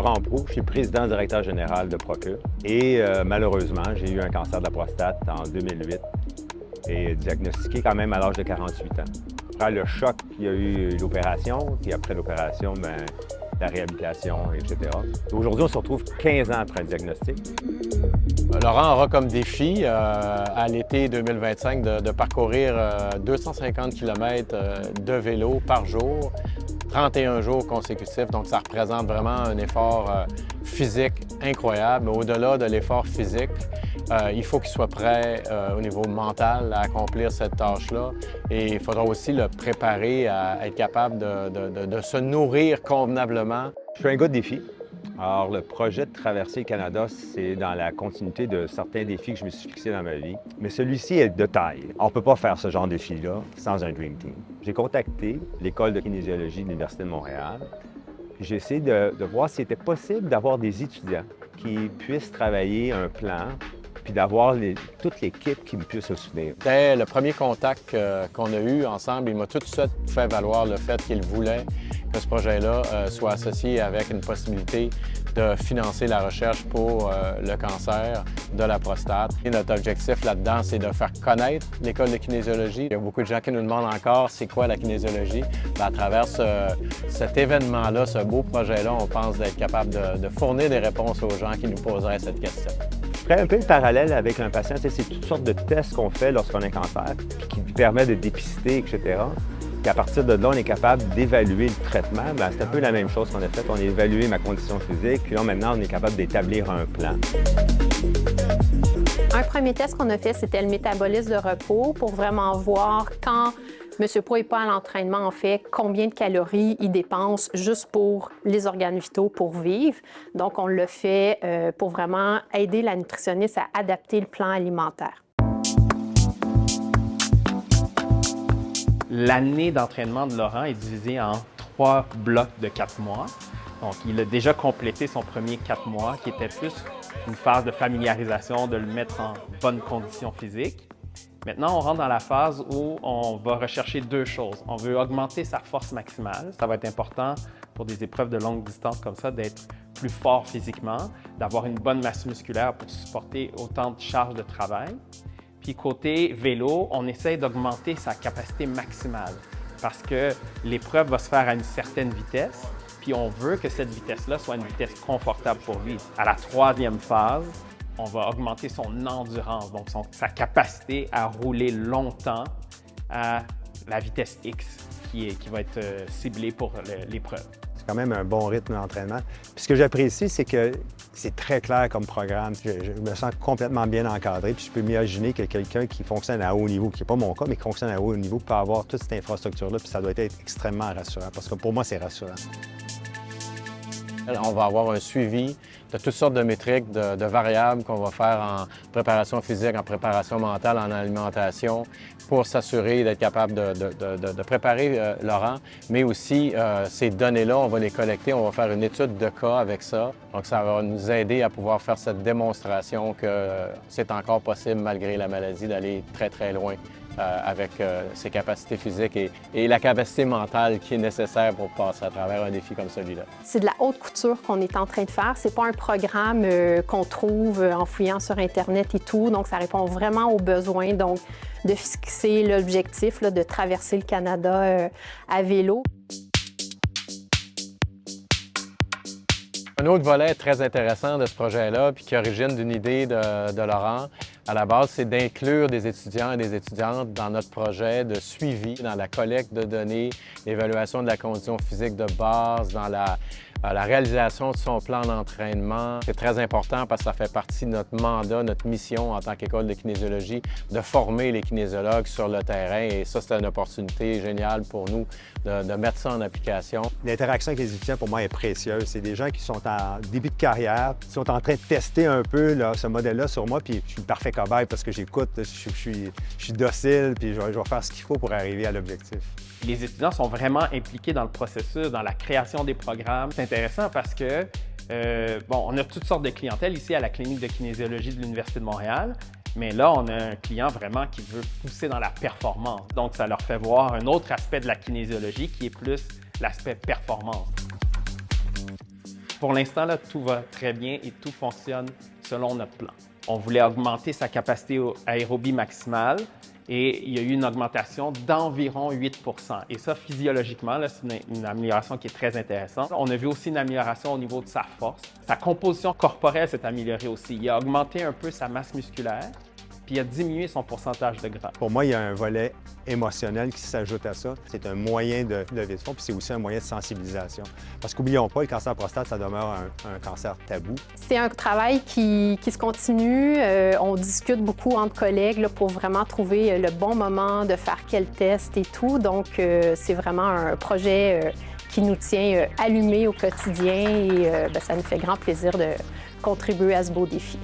Laurent Proulx, je suis président directeur général de Procure. Et malheureusement, j'ai eu un cancer de la prostate en 2008 et diagnostiqué quand même à l'âge de 48 ans. Après le choc, il y a eu l'opération, puis après l'opération, la réhabilitation, etc. Aujourd'hui, on se retrouve 15 ans après le diagnostic. Laurent aura comme défi à l'été 2025 de parcourir 250 km de vélo par jour, 31 jours consécutifs. Donc, ça représente vraiment un effort physique incroyable. Mais au-delà de l'effort physique, il faut qu'il soit prêt au niveau mental à accomplir cette tâche-là. Et il faudra aussi le préparer à être capable de se nourrir convenablement. Je suis un gars de défi. Alors, le projet de traverser le Canada, c'est dans la continuité de certains défis que je me suis fixés dans ma vie. Mais celui-ci est de taille. On ne peut pas faire ce genre de défi-là sans un Dream Team. J'ai contacté l'École de kinésiologie de l'Université de Montréal. J'ai essayé de voir s'il était possible d'avoir des étudiants qui puissent travailler un plan puis d'avoir toute l'équipe qui puisse se soutenir. Dès le premier contact qu'on a eu ensemble, il m'a tout de suite fait valoir le fait qu'il voulait que ce projet-là soit associé avec une possibilité de financer la recherche pour le cancer de la prostate. Et notre objectif là-dedans, c'est de faire connaître l'école de kinésiologie. Il y a beaucoup de gens qui nous demandent encore c'est quoi la kinésiologie. Bien, à travers cet événement-là, ce beau projet-là, on pense d'être capable de fournir des réponses aux gens qui nous poseraient cette question. Je ferais un peu le parallèle avec un patient. C'est toutes sortes de tests qu'on fait lorsqu'on a un cancer, qui permet de dépister, etc. Puis à partir de là, on est capable d'évaluer le traitement. Bien, c'est un peu la même chose qu'on a fait. On a évalué ma condition physique, puis là, maintenant, on est capable d'établir un plan. Un premier test qu'on a fait, c'était le métabolisme de repos pour vraiment voir quand M. Proulx n'est pas à l'entraînement, en fait, combien de calories il dépense juste pour les organes vitaux pour vivre. Donc, on l'a fait pour vraiment aider la nutritionniste à adapter le plan alimentaire. L'année d'entraînement de Laurent est divisée en 3 blocs de 4 mois. Donc, il a déjà complété son premier 4 mois, qui était plus une phase de familiarisation, de le mettre en bonne condition physique. Maintenant, on rentre dans la phase où on va rechercher 2 choses. On veut augmenter sa force maximale. Ça va être important pour des épreuves de longue distance comme ça, d'être plus fort physiquement, d'avoir une bonne masse musculaire pour supporter autant de charges de travail. Puis côté vélo, on essaie d'augmenter sa capacité maximale parce que l'épreuve va se faire à une certaine vitesse, puis on veut que cette vitesse-là soit une vitesse confortable pour lui. À la 3e phase, on va augmenter son endurance, donc sa capacité à rouler longtemps à la vitesse X qui va être ciblée pour l'épreuve. C'est quand même un bon rythme d'entraînement. Puis ce que j'apprécie, c'est que c'est très clair comme programme. Je me sens complètement bien encadré, puis je peux m'imaginer que quelqu'un qui fonctionne à haut niveau, qui n'est pas mon cas, mais qui fonctionne à haut niveau, peut avoir toute cette infrastructure-là, puis ça doit être extrêmement rassurant, parce que pour moi, c'est rassurant. On va avoir un suivi de toutes sortes de métriques, de variables qu'on va faire en préparation physique, en préparation mentale, en alimentation, pour s'assurer d'être capable de préparer Laurent. Mais aussi, ces données-là, on va les collecter, on va faire une étude de cas avec ça. Donc, ça va nous aider à pouvoir faire cette démonstration que c'est encore possible, malgré la maladie, d'aller très, très loin avec ses capacités physiques et la capacité mentale qui est nécessaire pour passer à travers un défi comme celui-là. C'est de la haute couture qu'on est en train de faire. C'est pas un programme qu'on trouve en fouillant sur Internet et tout. Donc, ça répond vraiment aux besoins. Donc, de fixer l'objectif de traverser le Canada à vélo. Un autre volet très intéressant de ce projet-là, puis qui origine d'une idée de Laurent, à la base, c'est d'inclure des étudiants et des étudiantes dans notre projet de suivi, dans la collecte de données, l'évaluation de la condition physique de base, dans la réalisation de son plan d'entraînement. C'est très important parce que ça fait partie de notre mandat, notre mission en tant qu'école de kinésiologie, de former les kinésiologues sur le terrain. Et ça, c'est une opportunité géniale pour nous de mettre ça en application. L'interaction avec les étudiants, pour moi, est précieuse. C'est des gens qui sont en début de carrière, qui sont en train de tester un peu là, ce modèle-là sur moi, puis je suis le parfait cobaye parce que j'écoute, je suis docile, puis je vais faire ce qu'il faut pour arriver à l'objectif. Les étudiants sont vraiment impliqués dans le processus, dans la création des programmes. C'est intéressant parce que, on a toutes sortes de clientèles ici à la clinique de kinésiologie de l'Université de Montréal, mais là, on a un client vraiment qui veut pousser dans la performance. Donc, ça leur fait voir un autre aspect de la kinésiologie qui est plus l'aspect performance. Pour l'instant, là, tout va très bien et tout fonctionne selon notre plan. On voulait augmenter sa capacité aérobie maximale et il y a eu une augmentation d'environ 8 %. Et ça, physiologiquement, c'est une amélioration qui est très intéressante. On a vu aussi une amélioration au niveau de sa force. Sa composition corporelle s'est améliorée aussi. Il a augmenté un peu sa masse musculaire, puis il a diminué son pourcentage de gras. Pour moi, il y a un volet émotionnel qui s'ajoute à ça. C'est un moyen de lever de fonds, puis c'est aussi un moyen de sensibilisation. Parce qu'oublions pas, le cancer de prostate, ça demeure un cancer tabou. C'est un travail qui se continue. On discute beaucoup entre collègues là, pour vraiment trouver le bon moment de faire quel test et tout. Donc, c'est vraiment un projet qui nous tient allumés au quotidien et ça nous fait grand plaisir de contribuer à ce beau défi.